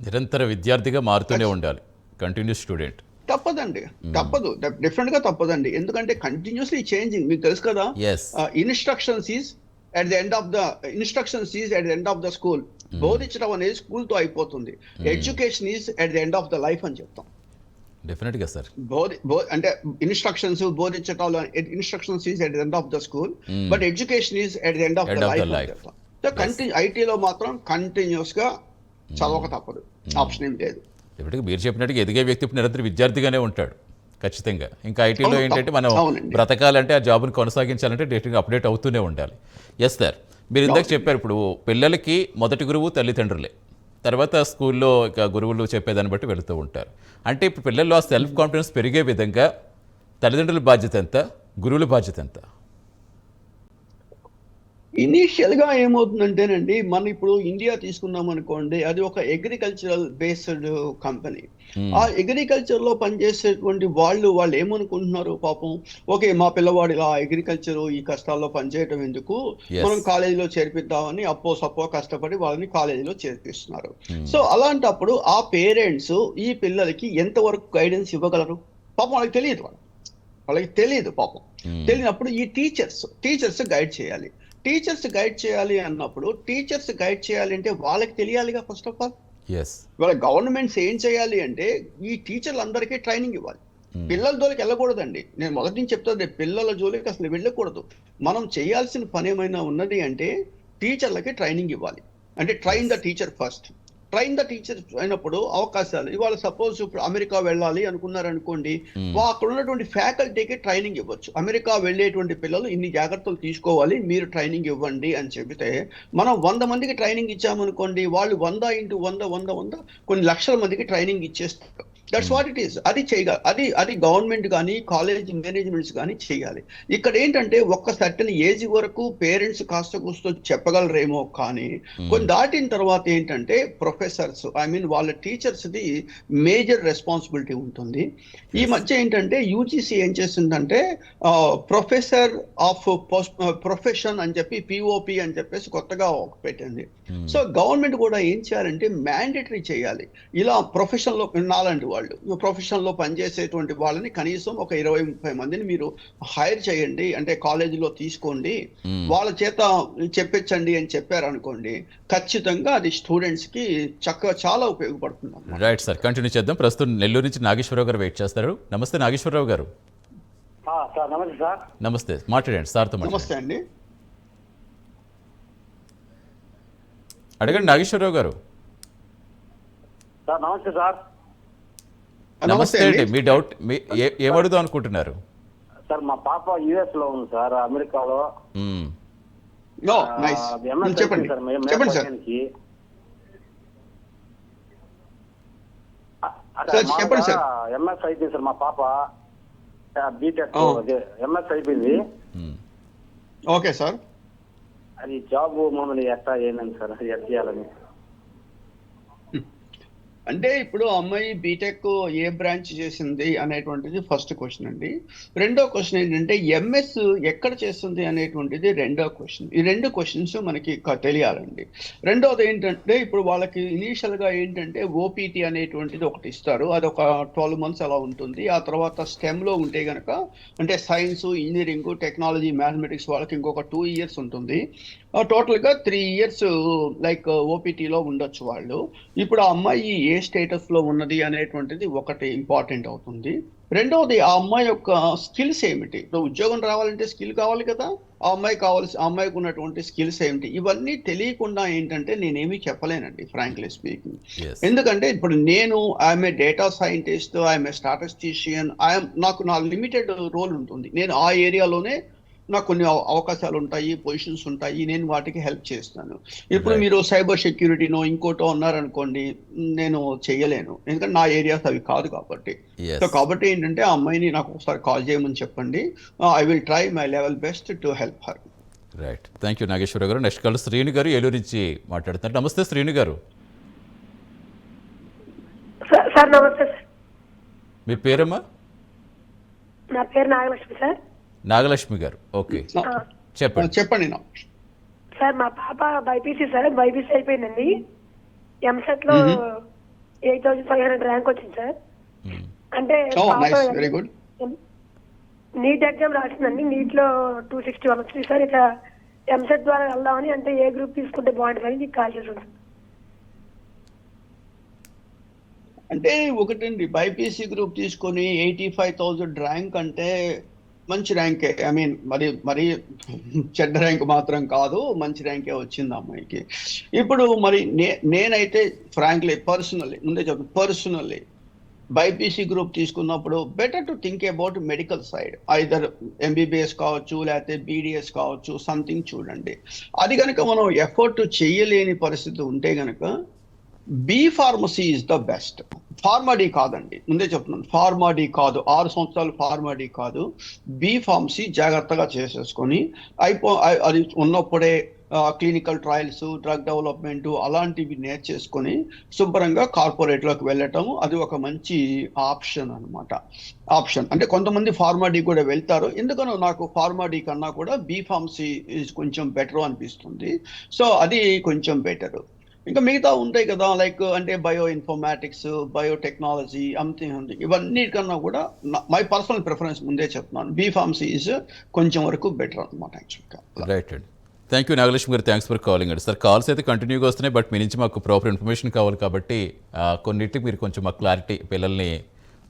నిరంతర విద్యార్థిగా మారుతూనే ఉండాలి, కంటిన్యూస్ స్టూడెంట్. తప్పదండి, తప్పదు, డిఫరెంట్ గా తప్పదండి. ఎందుకంటే కంటిన్యూస్లీ చేంజింగ్, మీకు తెలుసు కదా. Instructions is at the end of the school. బోధించడం అనేది స్కూల్ తో అయిపోతుంది. Education is at the end of the life అని చెప్తాం. డెఫినెట్ గా సార్. అంటే ఇన్స్ట్రక్షన్స్ బోధించడం, instructions is at the end of the school, but education is at the end of the life అని చెప్తాం. సో ఐటీలో మాత్రం కంటిన్యూస్ గా చదవక తప్పదు, ఆప్షన్ ఏం లేదు. ఇప్పటికీ మీరు చెప్పినట్టుగా ఎదిగే వ్యక్తి నిరంతరం విద్యార్థిగానే ఉంటాడు ఖచ్చితంగా. ఇంకా ఐటీలో ఏంటంటే మనం బ్రతకాలంటే ఆ జాబ్ని కొనసాగించాలంటే డేటింగ్ అప్డేట్ అవుతూనే ఉండాలి. ఎస్ సార్, మీరు ఇందాక చెప్పారు ఇప్పుడు పిల్లలకి మొదటి గురువు తల్లిదండ్రులే, తర్వాత స్కూల్లో ఇక గురువులు చెప్పేదాన్ని బట్టి వెళుతూ ఉంటారు. అంటే ఇప్పుడు పిల్లల్లో ఆ సెల్ఫ్ కాన్ఫిడెన్స్ పెరిగే విధంగా తల్లిదండ్రుల బాధ్యత ఎంత, గురువుల బాధ్యత ఎంత? ఇనీషియల్ గా ఏమవుతుందంటేనండి, మనం ఇప్పుడు ఇండియా తీసుకున్నాం అనుకోండి, అది ఒక అగ్రికల్చరల్ బేస్డ్ కంపెనీ. ఆ అగ్రికల్చర్ లో పనిచేసేటువంటి వాళ్ళు ఏమనుకుంటున్నారు పాపం, ఓకే మా పిల్లవాడు ఇలా అగ్రికల్చర్ ఈ కష్టాల్లో పనిచేయటం ఎందుకు, మనం కాలేజీలో చేర్పిద్దామని అప్పో సప్పో కష్టపడి వాళ్ళని కాలేజీలో చేర్పిస్తున్నారు. సో అలాంటప్పుడు ఆ పేరెంట్స్ ఈ పిల్లలకి ఎంతవరకు గైడెన్స్ ఇవ్వగలరు? పాపం వాళ్ళకి తెలియదు పాపం. తెలియనప్పుడు ఈ టీచర్స్ గైడ్ చేయాలి. అన్నప్పుడు టీచర్స్ గైడ్ చేయాలి అంటే వాళ్ళకి తెలియాలిగా ఫస్ట్ ఆఫ్ ఆల్. వాళ్ళ గవర్నమెంట్స్ ఏం చేయాలి అంటే ఈ టీచర్లందరికీ ట్రైనింగ్ ఇవ్వాలి. పిల్లల జోలికి వెళ్ళకూడదండి. నేను మొదటి నుంచి చెప్తాను, పిల్లల జోలికి అసలు వెళ్ళకూడదు. మనం చేయాల్సిన పని ఏమైనా ఉన్నది అంటే టీచర్లకి ట్రైనింగ్ ఇవ్వాలి. అంటే ట్రైన్ ద టీచర్ ఫస్ట్. అయినప్పుడు అవకాశాలు ఇవాళ సపోజ్ ఇప్పుడు అమెరికా వెళ్ళాలి అనుకున్నారు అనుకోండి, అక్కడ ఉన్నటువంటి ఫ్యాకల్టీకి ట్రైనింగ్ ఇవ్వచ్చు. అమెరికా వెళ్ళేటువంటి పిల్లలు ఇన్ని జాగ్రత్తలు తీసుకోవాలి, మీరు ట్రైనింగ్ ఇవ్వండి అని చెబితే మనం 100 మందికి ట్రైనింగ్ ఇచ్చామనుకోండి, వాళ్ళు 100 × 100 కొన్ని లక్షల మందికి ట్రైనింగ్ ఇచ్చేస్తారు. That's what it is. అది చేయగల అది గవర్నమెంట్ కానీ కాలేజ్ మేనేజ్మెంట్స్ కానీ చేయాలి. ఇక్కడ ఏంటంటే ఒక్క సర్టన్ ఏజ్ వరకు పేరెంట్స్ కాస్త కూస్తో చెప్పగలరేమో, కానీ కొన్ని దాటిన తర్వాత ఏంటంటే ప్రొఫెసర్స్ వాళ్ళ టీచర్స్ది మేజర్ రెస్పాన్సిబిలిటీ ఉంటుంది. ఈ మధ్య ఏంటంటే యూజీసీ ఏం చేస్తుందంటే ప్రొఫెసర్ ఆఫ్ ప్రొఫెషన్ అని చెప్పి పిఓపి అని చెప్పేసి కొత్తగా పెట్టింది. సో గవర్నమెంట్ కూడా ఏం చేయాలంటే మ్యాండేటరీ చేయాలి. ఇలా ప్రొఫెషన్లో నాలాంటి వాళ్ళు ప్రొఫెషన్లో పనిచేసేటువంటి వాళ్ళని కనీసం ఒక 20-30 మందిని మీరు హైర్ చేయండి, అంటే కాలేజీలో తీసుకోండి, వాళ్ళ చేత చెప్పించండి అని చెప్పారు అనుకోండి, ఖచ్చితంగా అది స్టూడెంట్స్ కి చక్కగా చాలా ఉపయోగపడుతుంది. రైట్ సార్, కంటిన్యూ చేద్దాం. ప్రస్తుతం నెల్లూరు నుంచి నాగేశ్వరరావు గారు వెయిట్ చేస్తారు. నమస్తే నాగేశ్వరరావు గారు. సార్ నమస్తే సార్. నమస్తే, మాట్లాడండి సార్తో. నమస్తే అండి. అడగండి నాగేశ్వరరావు గారు. సార్ నమస్తే సార్. నమస్తే అండి. మీ డౌట్ ఏమడుగుదాం అనుకుంటున్నారు? సార్ మా పాప యుఎస్ లో ఉంది సార్, అమెరికాలో. చెప్పండి చెప్పండి సార్. చెప్పండి సార్. ఎంఎస్ అయిపోయింది సార్ మా పాప, బీటెక్ ఎంఎస్ అయిపోయింది. Okay sir. అది జాబ్ మమ్మల్ని ఎట్లా ఏంటండి సార్, అది ఎట్లా చేయాలని? అంటే ఇప్పుడు అమ్మాయి బీటెక్ ఏ బ్రాంచ్ చేసింది అనేటువంటిది ఫస్ట్ క్వశ్చన్ అండి. రెండో క్వశ్చన్ ఏంటంటే ఎంఎస్ ఎక్కడ చేస్తుంది అనేటువంటిది రెండో క్వశ్చన్. ఈ రెండు క్వశ్చన్స్ మనకి తెలియాలండి. రెండోది ఏంటంటే ఇప్పుడు వాళ్ళకి ఇనీషియల్ గా ఏంటంటే ఓపీటీ అనేటువంటిది ఒకటి ఇస్తారు, అది ఒక 12 months అలా ఉంటుంది. ఆ తర్వాత స్టెమ్ లో ఉంటే గనక అంటే సైన్స్, ఇంజనీరింగ్, టెక్నాలజీ, మ్యాథమెటిక్స్ వాళ్ళకి ఇంకొక 2 years ఉంటుంది. టోటల్ గా 3 years లైక్ ఓపీటీలో ఉండొచ్చు వాళ్ళు. ఇప్పుడు ఆ అమ్మాయి ఏ స్టేటస్ లో ఉన్నది అనేటువంటిది ఒకటి ఇంపార్టెంట్ అవుతుంది. రెండవది ఆ అమ్మాయి యొక్క స్కిల్స్ ఏమిటి. ఇప్పుడు ఉద్యోగం రావాలంటే స్కిల్ కావాలి కదా, ఆ అమ్మాయికి ఉన్నటువంటి స్కిల్స్ ఏమిటి, ఇవన్నీ తెలియకుండా ఏంటంటే నేనేమీ చెప్పలేనండి ఫ్రాంక్లీ స్పీకింగ్. ఎందుకంటే ఇప్పుడు నేను I'm a data scientist, I'm a statistician, నాకు నా లిమిటెడ్ రోల్ ఉంటుంది. నేను ఆ ఏరియాలోనే నాకు కొన్ని అవకాశాలు ఉంటాయి, పొజిషన్స్ ఉంటాయి, నేను వాటికి హెల్ప్ చేస్తాను. ఇప్పుడు మీరు సైబర్ సెక్యూరిటీనో ఇంకోటో ఉన్నారనుకోండి, నేను చేయలేను, ఎందుకంటే నా ఏరియాస్ అవి కాదు కాబట్టి. సో కాబట్టి ఏంటంటే ఆ అమ్మాయిని నాకు ఒకసారి కాల్ చేయమని చెప్పండి. I will try my level best to help her. Right, thank you Nageswara garu. Next call Srinu గారు ఏలూరు నుంచి మాట్లాడుతున్నారు. నమస్తే శ్రీను గారు. సార్ నమస్తే సార్. మీ పేరమ్మా? నా పేరు నాగలక్ష్మి సార్. నాగలక్ష్మి గారు, ఓకే చెప్పండి. సార్ మా పాప బైపీసీ సార్, బైపీసీ అయిపోయిందండి. ఎంసెట్ లో 8500 ర్యాంక్ వచ్చింది సార్. అంటే నీట్ ఎగ్జామ్ రాసిందండి, నీట్ లో 261 వచ్చింది సార్. ఇట్లా ఎంసెట్ ద్వారా వెళ్దామని, అంటే ఏ గ్రూప్ తీసుకుంటే బాగుంటుంది అని కాల్ చేసాను. అంటే ఒకటండి, బైపీసీ గ్రూప్ తీసుకొని 85,000 ర్యాంక్ అంటే మంచి ర్యాంకే. మరి చెడ్డ ర్యాంక్ మాత్రం కాదు, మంచి ర్యాంకే వచ్చింది అమ్మాయికి. ఇప్పుడు మరి నేనైతే ఫ్రాంక్లీ పర్సనల్లీ బైపీసీ గ్రూప్ తీసుకున్నప్పుడు better to think about medical side, either MBBS కావచ్చు, లేకపోతే బీడీఎస్ కావచ్చు, సంథింగ్ చూడండి. అది కనుక మనం ఎఫర్ట్ చేయలేని పరిస్థితి ఉంటే కనుక B pharmacy is the best. Pharm D కాదండి, ముందే చెప్తున్నాను, ఫార్మాడీ కాదు, 6 సంవత్సరాలు ఫార్మాడీ కాదు. బి ఫార్మసీ జాగ్రత్తగా చేసేసుకొని అది ఉన్నప్పుడే క్లినికల్ ట్రయల్స్, డ్రగ్ డెవలప్మెంట్ అలాంటివి నేర్చేసుకొని శుభ్రంగా కార్పొరేట్లోకి వెళ్ళటం, అది ఒక మంచి ఆప్షన్ అనమాట. ఆప్షన్ అంటే కొంతమంది ఫార్మాడీ కూడా వెళ్తారు, ఎందుకనో నాకు ఫార్మాడీ కన్నా కూడా బి ఫార్మసీ కొంచెం బెటర్ అనిపిస్తుంది. సో అది కొంచెం బెటర్. ఇంకా మిగతా ఉంటాయి కదా, లైక్ అంటే బయో ఇన్ఫర్మాటిక్స్, బయోటెక్నాలజీ, ఇవన్నీ కన్నా కూడా మై పర్సనల్ ప్రిఫరెన్స్ ముందే చెప్తున్నాను, బి ఫార్మసీ ఈజ్ కొంచెం వరకు బెటర్ అనమాట యాక్చువల్గా. రైట్ అండి, థ్యాంక్ యూ నాగలక్ష్మి గారు, థ్యాంక్స్ ఫర్ కాలింగ్ అండి. సార్ కాల్స్ అయితే కంటిన్యూగా వస్తున్నాయి, బట్ మీ నుంచి మాకు ప్రాపర్ ఇన్ఫర్మేషన్ కావాలి కాబట్టి కొన్నిటికి మీరు కొంచెం మాకు క్లారిటీ, పిల్లల్ని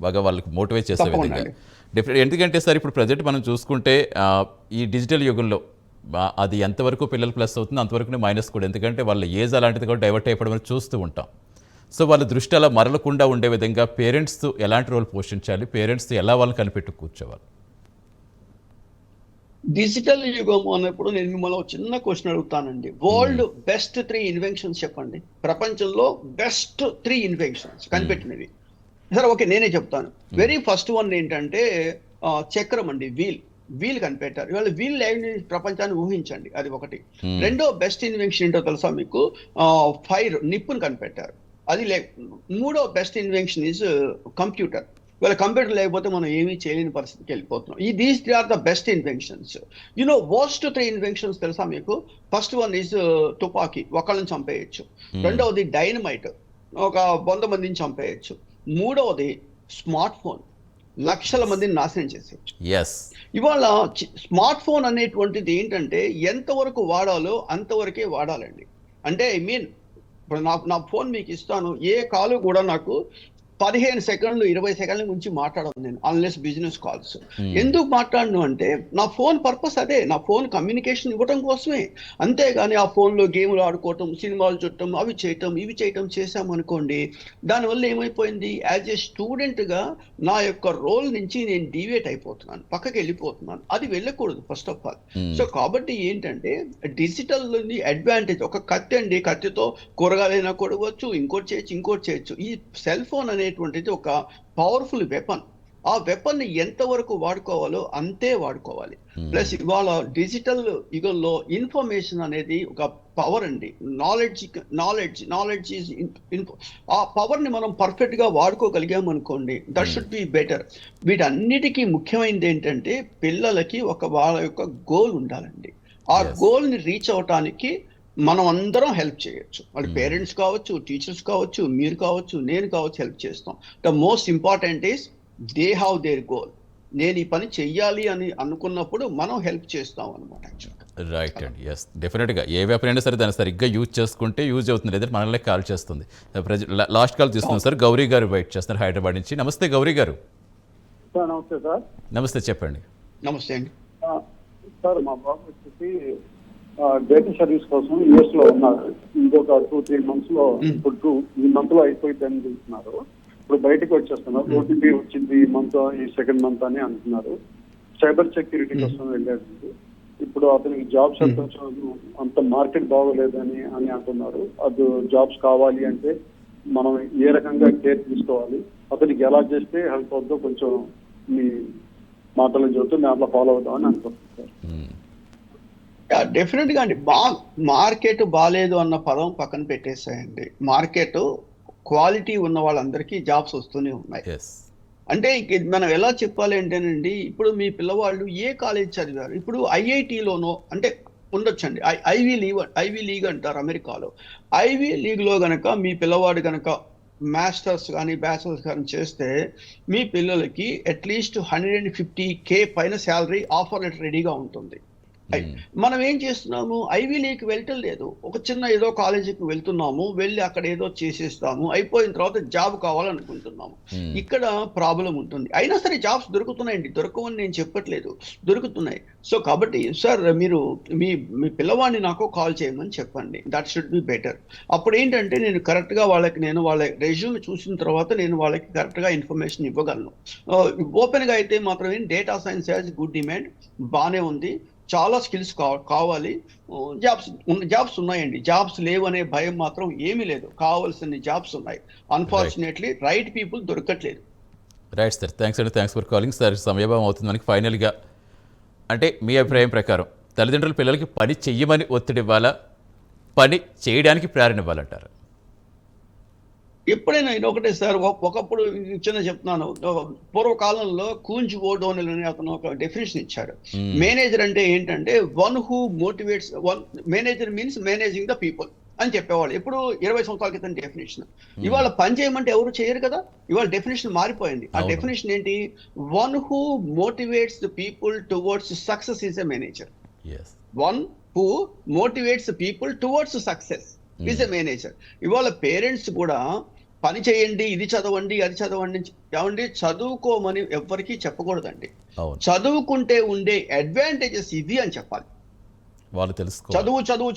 బాగా వాళ్ళకి మోటివేట్ చేసే విధంగా డిఫరెంట్. ఎందుకంటే సార్ ఇప్పుడు ప్రజెంట్ మనం చూసుకుంటే ఈ డిజిటల్ యుగంలో అది ఎంతవరకు పిల్లలు ప్లస్ అవుతుంది అంతవరకు మైనస్ కూడా, ఎందుకంటే వాళ్ళ ఏజ్ అలాంటిది కూడా డైవర్ట్ అయిపోవడం అనేది చూస్తూ ఉంటాం. సో వాళ్ళ దృష్టి అలా మరలకుండా ఉండే విధంగా పేరెంట్స్ ఎలాంటి రోల్ పోషించాలి, పేరెంట్స్ ఎలా వాళ్ళని కనిపెట్టు కూర్చోవాలి? డిజిటల్ యుగం అన్నప్పుడు నేను మిమ్మల్ని ఒక చిన్న క్వశ్చన్ అడుగుతానండి. వరల్డ్ బెస్ట్ 3 ఇన్వెన్షన్స్ చెప్పండి. ప్రపంచంలో బెస్ట్ 3 ఇన్వెన్షన్స్ కనిపెట్టినవి. సరే ఓకే నేనే చెప్తాను. వెరీ ఫస్ట్ వన్ ఏంటంటే చక్రం అండి, వీల్ కనిపెట్టారు. ఇవాళ వీల్ లేని ప్రపంచాన్ని ఊహించండి, అది ఒకటి. రెండో బెస్ట్ ఇన్వెన్షన్ ఏంటో తెలుసా మీకు? ఫైర్, నిప్పును కనిపెట్టారు. అది మూడో బెస్ట్ ఇన్వెన్షన్ ఈజ్ కంప్యూటర్. ఇవాళ కంప్యూటర్ లేకపోతే మనం ఏమీ చేయలేని పరిస్థితికి వెళ్ళిపోతున్నాం. These are the best inventions. Worst 3 inventions తెలుసా మీకు? ఫస్ట్ వన్ ఈజ్ తుపాకీ, ఒకళ్ళని చంపేయచ్చు. రెండవది డైనమైట్, ఒక 100 మందిని చంపేయచ్చు. మూడవది స్మార్ట్ ఫోన్, లక్షల మందిని నాశనం చేసేయచ్చు. ఇవాళ స్మార్ట్ ఫోన్ అనేటువంటిది ఏంటంటే ఎంతవరకు వాడాలో అంతవరకే వాడాలండి. అంటే ఇప్పుడు నా ఫోన్ మీకు ఇస్తాను, ఏ కాలు కూడా నాకు 15 సెకండ్లు 20 సెకండ్ల గురించి మాట్లాడను నేను, అన్లెస్ బిజినెస్ కాల్స్. ఎందుకు మాట్లాడను అంటే నా ఫోన్ పర్పస్ అదే, నా ఫోన్ కమ్యూనికేషన్ ఇవ్వడం కోసమే. అంతేగాని ఆ ఫోన్లో గేమ్లు ఆడుకోవటం, సినిమాలు చూడటం, అవి చేయటం ఇవి చేయటం చేసామనుకోండి, దానివల్ల ఏమైపోయింది, యాజ్ ఏ స్టూడెంట్గా నా యొక్క రోల్ నుంచి నేను డీవియేట్ అయిపోతున్నాను, పక్కకి వెళ్ళిపోతున్నాను. అది వెళ్ళకూడదు ఫస్ట్ ఆఫ్ ఆల్. సో కాబట్టి ఏంటంటే డిజిటల్ అడ్వాంటేజ్, ఒక కత్తి అండి, కత్తితో కూరగాయలైనా కొడవచ్చు, ఇంకోటి చేయొచ్చు. ఈ సెల్ ఫోన్ అనేటువంటిది ఒక పవర్ఫుల్ వెపన్. ఆ వెపన్ ని ఎంతవరకు వాడుకోవాలో అంతే వాడుకోవాలి. ప్లస్ ఇవాళ డిజిటల్ యుగంలో ఇన్ఫర్మేషన్ అనేది ఒక పవర్ అండి. నాలెడ్జ్ ఈజ్ ఆ పవర్ ని మనం పర్ఫెక్ట్ గా వాడుకోగలిగాం అనుకోండి, దట్ షుడ్ బి బెటర్. వీటన్నిటికీ ముఖ్యమైనది ఏంటంటే పిల్లలకి వాళ్ళ యొక్క గోల్ ఉండాలండి. ఆ గోల్ ని రీచ్ అవటానికి మనం అందరం హెల్ప్ చేయొచ్చు. వాళ్ళ పేరెంట్స్ కావచ్చు, టీచర్స్ కావచ్చు, మీరు కావచ్చు, నేను కావచ్చు, హెల్ప్ చేస్తాం. The most important is they have their goal. నేను ఈ పని చెయ్యాలి అని అనుకున్నప్పుడు మనం హెల్ప్ చేస్తాం అనమాట. రైట్ అండి, ఎస్ డెఫినెట్గా ఏ వ్యాపారం అయినా సరే దాన్ని సరిగ్గా యూజ్ చేసుకుంటే యూజ్ అవుతుంది, లేదంటే మనల్ని కాల్ చేస్తుంది. లాస్ట్ కాల్ తీసుకున్నాం సార్, గౌరీ గారు వెయిట్ చేస్తున్నారు హైదరాబాద్ నుంచి. నమస్తే గౌరీ గారు. నమస్తే సార్. నమస్తే, చెప్పండి. నమస్తే అండి సార్. మా బాబు వచ్చేసి డేటా సర్వీస్ కోసం యూఎస్ లో ఉన్నారు. ఇంకొక 2-3 months లో, ఇప్పుడు ఈ మంత్ లో అయిపోయిందని చూస్తున్నారు. ఇప్పుడు బయటకు వచ్చేస్తున్నారు. ఓటీపీ వచ్చింది ఈ మంత్, ఈ సెకండ్ మంత్ అని అంటున్నారు. సైబర్ సెక్యూరిటీ కోసం వెళ్ళాడు. ఇప్పుడు అతనికి జాబ్స్ అంత మార్కెట్ బాగోలేదని అంటున్నారు. అది జాబ్స్ కావాలి అంటే మనం ఏ రకంగా కేర్ తీసుకోవాలి, అతనికి ఎలా చేస్తే హెల్ప్ అవుతుందో కొంచెం మీ మాటలు చెబుతూ మేము అట్లా ఫాలో అవుతామని అనుకుంటున్నాను సార్. డెఫినెట్ గా అండి, మార్కెట్ బాగాలేదు అన్న పదం పక్కన పెట్టేసాయండి. మార్కెట్ క్వాలిటీ ఉన్న వాళ్ళందరికీ జాబ్స్ వస్తూనే ఉన్నాయి. అంటే మనం ఎలా చెప్పాలి అంటేనండి, ఇప్పుడు మీ పిల్లవాళ్ళు ఏ కాలేజ్ చదివారు? ఇప్పుడు ఐఐటిలోనో అంటే ఉండొచ్చండి, ఐవీ లీగ్ అంటారు అమెరికాలో. ఐవీ లీగ్ లో గనక మీ పిల్లవాడు గనక మాస్టర్స్ కానీ బ్యాచిలర్స్ కానీ చేస్తే మీ పిల్లలకి అట్లీస్ట్ 150K పైన శాలరీ ఆఫర్ లెటర్ రెడీగా ఉంటుంది. మనం ఏం చేస్తున్నాము, ఐవీ లీగ్కి వెళ్ళటం లేదు, ఒక చిన్న ఏదో కాలేజీకి వెళ్తున్నాము, వెళ్ళి అక్కడ ఏదో చేసేస్తాము, అయిపోయిన తర్వాత జాబ్ కావాలనుకుంటున్నాము. ఇక్కడ ప్రాబ్లం ఉంటుంది. అయినా సరే జాబ్స్ దొరుకుతున్నాయండి, దొరకవని నేను చెప్పట్లేదు, దొరుకుతున్నాయి. సో కాబట్టి సార్ మీరు మీ పిల్లవాడిని నాకు కాల్ చేయమని చెప్పండి, దట్ షుడ్ బి బెటర్. అప్పుడు ఏంటంటే నేను కరెక్ట్గా వాళ్ళ రెజ్యూమ్ చూసిన తర్వాత నేను వాళ్ళకి కరెక్ట్గా ఇన్ఫర్మేషన్ ఇవ్వగలను. ఓపెన్గా అయితే మాత్రమే data science has good demand, బాగానే ఉంది, చాలా స్కిల్స్ కావాలి, జాబ్స్ ఉన్నాయండి. జాబ్స్ లేవనే భయం మాత్రం ఏమీ లేదు, కావాల్సిన జాబ్స్ ఉన్నాయి. అన్ఫార్చునేట్లీ రైట్ పీపుల్ దొరకట్లేదు. Right sir, thanks for calling sir. సమయభావం అవుతుంది మనకి. ఫైనల్గా అంటే మీ అభిప్రాయం ప్రకారం తల్లిదండ్రులు పిల్లలకి పని చెయ్యమని ఒత్తిడి ఇవ్వాలా, పని చేయడానికి ప్రేరణివ్వాలంటారు? ఎప్పుడైనా ఇది ఒకటే సార్. ఒకప్పుడు చిన్న చెప్తున్నాను, పూర్వకాలంలో కూంజ్ ఓడోనెల్ అని అతను ఒక డెఫినేషన్ ఇచ్చాడు. మేనేజర్ అంటే ఏంటంటే one who motivates, manager means managing the people అని చెప్పేవాళ్ళు. ఇప్పుడు 20 సంవత్సరాల క్రితం డెఫినేషన్. ఇవాళ పని చేయమంటే ఎవరు చేయరు కదా, ఇవాళ డెఫినేషన్ మారిపోయింది. ఆ డెఫినేషన్ ఏంటి? One who motivates the people towards success is a manager. One who motivates people towards success is a manager. ఇవాళ పేరెంట్స్ కూడా పని చేయండి, ఇది చదవండి, అది చదవండి, ఏమండి చదువుకోమని ఎవరికీ చెప్పకూడదండి. చదువుకుంటే ఉండే అడ్వాంటేజెస్ ఇవి అని చెప్పాలి. వాళ్ళు తెలుసుకో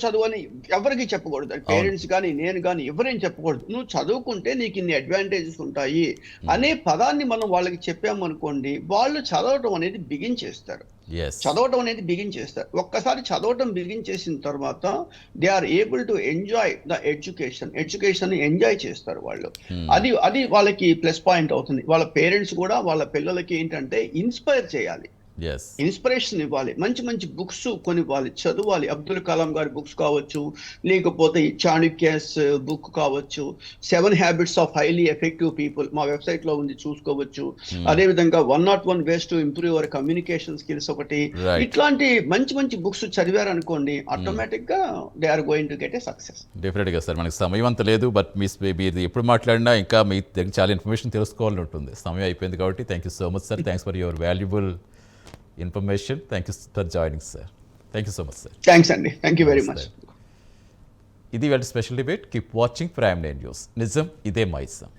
చదువు అని ఎవరికి చెప్పకూడదు. పేరెంట్స్ కానీ నేను కానీ ఎవరేం చెప్పకూడదు. నువ్వు చదువుకుంటే నీకు ఇన్ని అడ్వాంటేజెస్ ఉంటాయి అనే పదాన్ని మనం వాళ్ళకి చెప్పామనుకోండి, వాళ్ళు చదవటం అనేది బిగిన్ చేస్తారు. ఎస్ చదవటం అనేది బిగిన్ చేస్తారు. ఒక్కసారి చదవటం బిగిన్ చేసిన తర్వాత they are able to enjoy the education enjoy చేస్తారు వాళ్ళు. అది వాళ్ళకి ప్లస్ పాయింట్ అవుతుంది. వాళ్ళ పేరెంట్స్ కూడా వాళ్ళ పిల్లలకి ఏంటంటే ఇన్స్పైర్ చేయాలి, ఎస్ ఇన్స్పిరేషన్ ఇవ్వాలి, మంచి మంచి బుక్స్ కొనివ్వాలి, చదవాలి. అబ్దుల్ కలాం గారి బుక్స్ కావచ్చు, లేకపోతే చాణక్యస్ బుక్ కావచ్చు, 7 habits of highly effective people మా వెబ్సైట్ లో ఉంది, చూసుకోవచ్చు. అదే విధంగా 101 ways to improve your communication skills ఒకటి. Right. ఇట్లాంటి మంచి మంచి బుక్స్ చదివారనుకోండి, ఆటోమేటిక్ గా they are going to get a success. డెఫినెట్గా సార్. మనకి సమయం అంత లేదు, బట్ మీరు ఎప్పుడు మాట్లాడినా ఇంకా మీ దగ్గర చాలా ఇన్ఫర్మేషన్ తెలుసుకోవాలని ఉంటుంది. సమయం అయిపోయింది కాబట్టి thank you so much sir. Thanks for your valuable information. Thank you for joining sir. Thank you so much sir. Thanks అండి, థ్యాంక్ యూ వెరీ మచ్. ఇది వాళ్ళ special debate. Keep watching prime 9 news. నిజం ఇదే మా ఇష్టం.